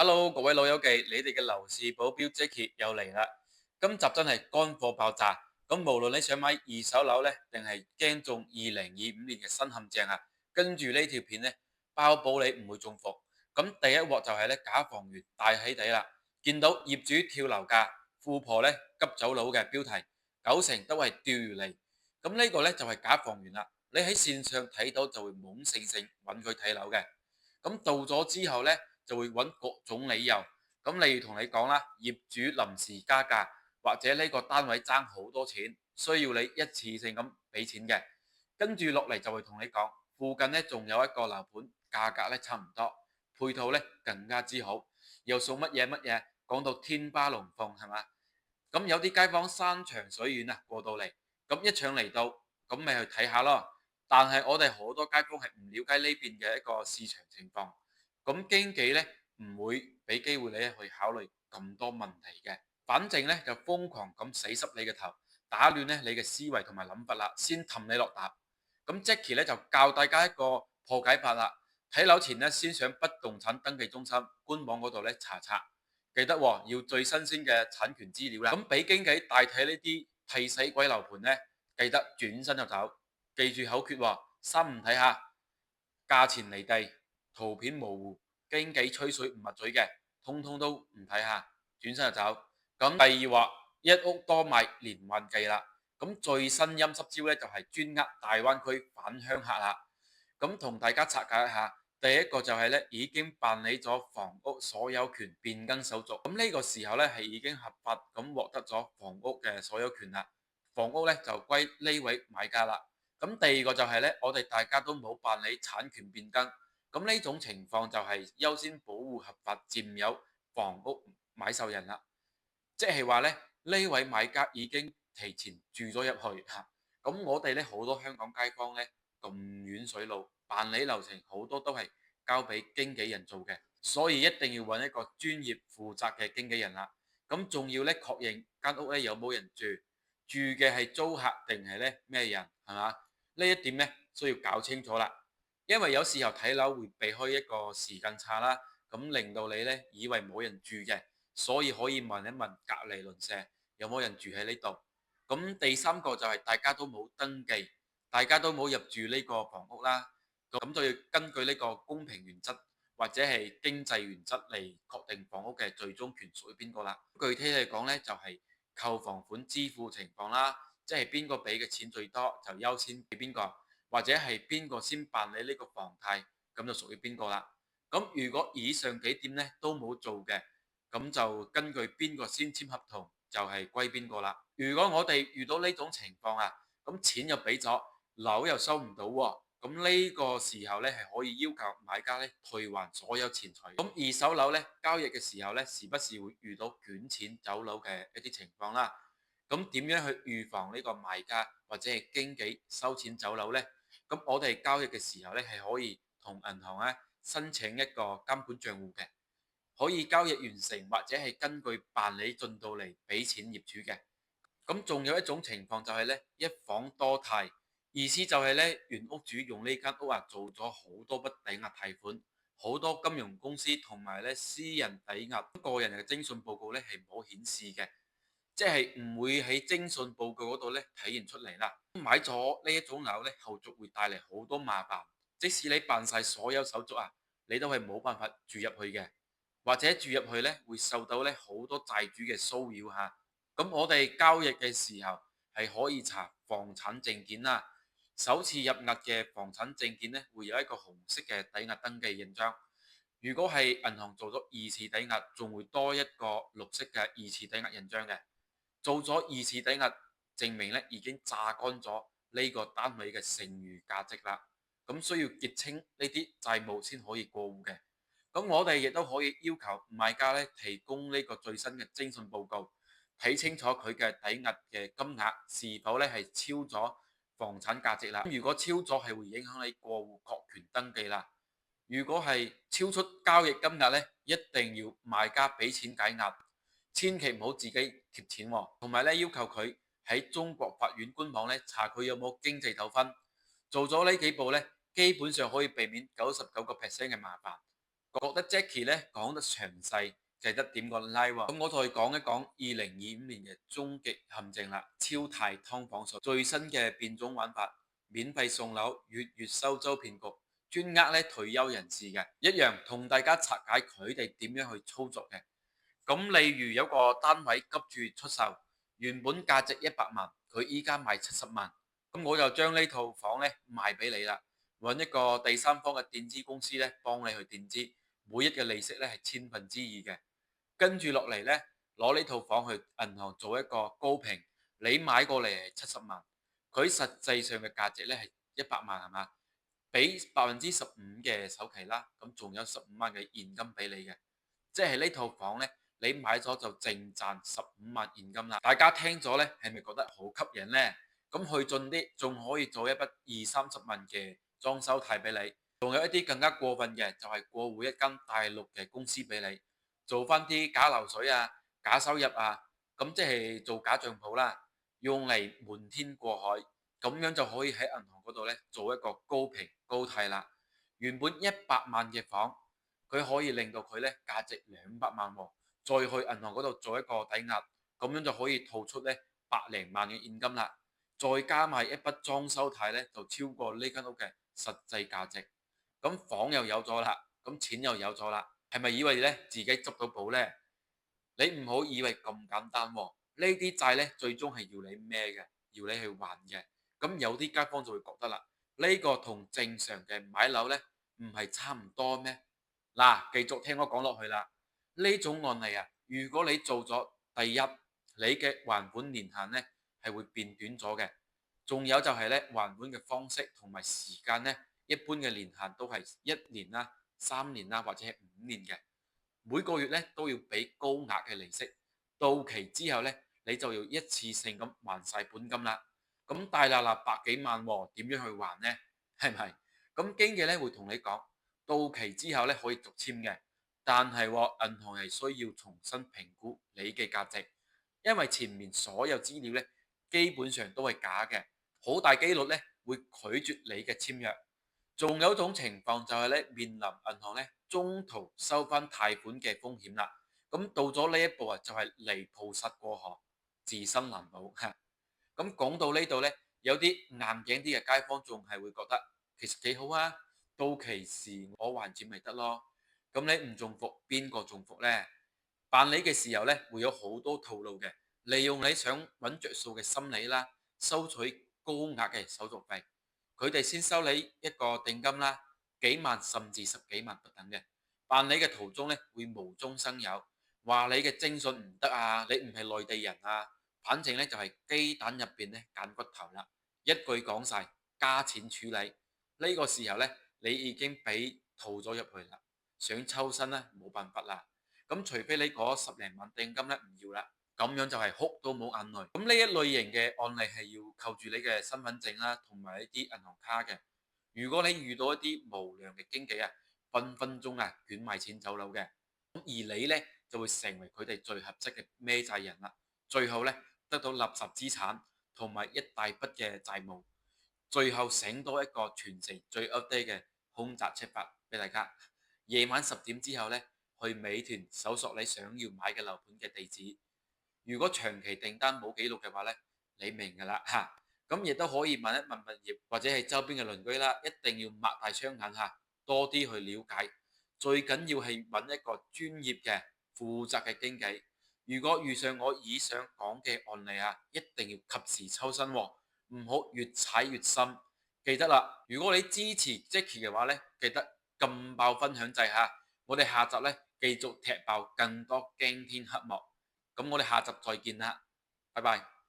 Hello，各位老友記，你哋嘅樓市保鏢 Jackie 又嚟啦。今集真係乾貨爆炸，咁無論你想買二手樓呢，定係驚中2025年嘅新陷阱啊，跟住呢條片呢，包保你唔會中伏。咁第一鑊就係呢假房源大起底啦，見到業主跳樓價，富婆呢急走佬嘅標題，90%都係釣魚嚟。咁呢個呢，就係假房源啦，你喺線上睇到就會懵盛盛揾佢睇樓嘅，咁到咗之後呢，就會揾各種理由，咁例如同你講啦，業主臨時加價，或者呢個單位爭好多錢，需要你一次性咁俾錢嘅。跟住落嚟就會同你講，附近呢仲有一個樓盤，價格呢差唔多，配套呢更加之好，又送乜嘢乜嘢，講到天花龍鳳係嘛？咁有啲街坊山長水遠啊過到嚟，咁一搶嚟到，咁咪去睇下咯。但係我哋好多街坊係唔了解呢邊嘅一個市場情況，咁經紀呢唔會俾機會你去考慮咁多問題嘅，反正呢就瘋狂咁死濕你嘅頭，打亂呢你嘅思維同埋諗法啦，先氹你落搭。咁 Jackie 呢就教大家一個破解法啦，睇樓前呢先上不動產登記中心官網嗰度呢查查。記得喎，要最新鮮嘅產權資料啦。咁俾經紀代睇呢啲替死鬼樓盤呢，記得轉身就走。記住口訣喎，三唔睇下，價錢離地，圖片模糊，經紀吹水唔抹嘴嘅，通通都唔睇下，轉身就走。咁第二話，一屋多賣連環計啦。咁最新陰濕招呢，就係專呃大灣區返鄉客啦。咁同大家拆解一下。第一個就係咧，已經辦理咗房屋所有權變更手續，咁呢個時候咧係已經合法咁獲得咗房屋嘅所有權啦，房屋咧就歸呢位買家啦。咁第二個就係咧，我哋大家都冇辦理產權變更，咁呢種情況就係優先保護合法佔有房屋買受人啦，即係話咧呢位買家已經提前住咗入去嚇，咁我哋咧好多香港街坊咧咁遠水路。辦理流程好多都係交俾經紀人做嘅，所以一定要揾一個專業負責嘅經紀人啦。咁仲要咧確認間屋咧有冇人住，住嘅係租客定係咧咩人，係嘛？呢一點咧需要搞清楚啦。因為有時候睇樓會避開一個時間差啦，咁令到你咧以為冇人住嘅，所以可以問一問隔離鄰舍有冇人住喺呢度。咁第三個就係大家都冇登記，大家都冇入住呢個房屋啦。咁就要根據呢個公平原則或者係經濟原則嚟確定房屋嘅最終權屬於邊個啦。具體嚟講呢，就係扣房款支付情況啦，即係邊個俾嘅錢最多就優先俾邊個，或者係邊個先辦理呢個房貸，咁就屬於邊個啦。咁如果以上幾點呢都冇做嘅，咁就根據邊個先簽合同就係歸邊個啦。如果我哋遇到呢種情況啊，咁錢又俾咗，樓又收唔到喎。咁呢個時候咧，係可以要求買家咧退還所有錢財。咁二手樓咧交易嘅時候咧，時不時會遇到捲錢走佬嘅一啲情況啦。咁點樣去預防呢個賣家或者係經紀收錢走佬呢？咁我哋交易嘅時候咧，係可以同銀行咧申請一個監管帳戶嘅，可以交易完成或者係根據辦理進度嚟俾錢業主嘅。咁仲有一種情況就係咧一房多貸。意思就係咧，原屋主用呢間屋啊做咗好多筆抵押貸款，好多金融公司同埋咧私人抵押個人嘅徵信報告咧係冇顯示嘅，即係唔會喺徵信報告嗰度咧體現出嚟啦。買咗呢一種樓咧，後續會帶嚟好多麻煩，即使你辦晒所有手續啊，你都係冇辦法住入去嘅，或者住入去咧會受到咧好多債主嘅騷擾嚇。咁我哋交易嘅時候係可以查房產證件啦。首次入押嘅房產證件咧，會有一個紅色嘅抵押登記印章。如果係銀行做咗二次抵押，仲會多一個綠色嘅二次抵押印章嘅。做咗二次抵押，證明咧已經榨乾咗呢個單位嘅剩餘價值啦。咁需要結清呢啲債務先可以過戶嘅。咁我哋亦都可以要求買家咧提供呢個最新嘅徵信報告，睇清楚佢嘅抵押嘅金額是否咧係超咗房產價值啦。如果超咗係會影響你過戶確權登記啦。如果係超出交易金額咧，一定要賣家俾錢解押，千祈唔好自己貼錢喎。同埋咧要求佢喺中國法院官網咧查佢有冇經濟糾紛。做咗呢幾步咧，基本上可以避免99%嘅麻煩。覺得 Jackie 咧講得詳細，記得點個 like 喎。咁我同佢講一講2025年嘅終極陷阱啦，超貸劏房術最新嘅變種玩法，免費送樓、月收租騙局，專呃咧退休人士嘅，一樣同大家拆解佢哋點樣去操作嘅。咁例如有個單位急住出售，原本價值100萬，佢依家賣70萬，咁我就將呢套房咧賣俾你啦，揾一個第三方嘅墊資公司咧幫你去墊資，每一嘅利息咧係2%嘅，跟住落嚟咧攞呢套房去銀行做一個高評，你買過嚟係70萬，佢實際上嘅價值咧係100萬係嘛？俾15%嘅首期啦，咁仲有15萬嘅現金俾你嘅，即係呢套房呢，你買咗就淨賺15萬現金啦。大家聽咗呢，係咪覺得好吸引呢？咁去盡啲，仲可以做一筆20-30萬嘅裝修貸俾你，仲有一啲更加過分嘅，就係過戶一間大陸嘅公司俾你，做翻啲假流水啊、假收入啊，咁即係做假帳簿啦，用嚟瞞天過海。咁樣就可以喺銀行嗰度咧做一個高評高貸啦。原本100萬嘅房，佢可以令到佢咧價值200萬喎，再去銀行嗰度做一個抵押，咁樣就可以套出咧百零萬嘅現金啦。再加埋一筆裝修貸咧，就超過呢間屋嘅實際價值。咁房又有咗啦，咁錢又有咗啦，係咪以為咧自己執到寶呢？你唔好以為咁簡單喎，呢啲債咧最終係要你孭嘅，要你去還嘅。咁有啲街坊就會覺得啦，呢個同正常嘅買樓呢唔係差唔多咩？嗱，繼續聽我講落去啦。呢種案例啊，如果你做咗第一，你嘅還款年限呢係會變短咗嘅。仲有就係呢，還款嘅方式同埋時間呢，一般嘅年限都係1年啦、3年啦或者係5年嘅。每個月咧都要俾高額嘅利息，到期之後咧你就要一次性咁還晒本金啦。咁大嗱嗱百幾萬喎，點樣去還呢？係咪？咁經紀咧會同你講，到期之後咧可以續簽嘅，但係銀行係需要重新評估你嘅價值，因為前面所有資料咧基本上都係假嘅，好大機率咧會拒絕你嘅簽約。仲有一種情況就係咧，面臨銀行咧中途收翻貸款嘅風險啦。咁到咗呢一步啊，就係離菩薩過河，自身難保嚇。咁講到呢度咧，有啲硬頸啲嘅街坊仲係會覺得其實幾好啊，到期時我還錢咪得咯。咁你唔中伏，邊個中伏呢？辦理嘅時候咧，會有好多套路嘅，利用你想揾着數嘅心理啦，收取高額嘅手續費。佢哋先收你一個定金啦，幾萬甚至十幾萬不等嘅。辦理嘅途中咧，會無中生有，話你嘅徵信唔得啊，你唔係內地人啊，反正咧就係雞蛋入邊咧揀骨頭啦，一句講晒，加錢處理。呢個時候咧，你已經俾套咗入去啦，想抽身咧冇辦法啦。咁除非你嗰10零萬定金咧唔要啦。咁樣就係哭都冇眼淚。咁呢一類型嘅案例係要扣住你嘅身份證啦，同埋一啲銀行卡嘅。如果你遇到一啲無良嘅經紀啊，分分鐘啊捲埋錢走佬嘅，咁而你呢，就會成為佢哋最合適嘅孭債人啦。最後呢，得到垃圾資產同埋一大筆嘅債務，最後醒多一個全城最 update 嘅凶宅出法俾大家。夜晚10點之後呢，去美團搜索你想要買嘅樓盤嘅地址。如果長期訂單冇記錄嘅話呢，你明㗎啦嚇。咁亦都可以問一問物業或者係周邊嘅鄰居啦，一定要擘大雙眼嚇，多啲去了解。最緊要係揾一個專業嘅負責嘅經紀。如果遇上我以上講嘅案例啊，一定要及時抽身喎，唔好越踩越深。記得啦，如果你支持 Jackie 嘅話呢，記得撳爆分享掣嚇。我哋下集呢，繼續踢爆更多驚天黑幕。咁我哋下集再見啦，拜拜。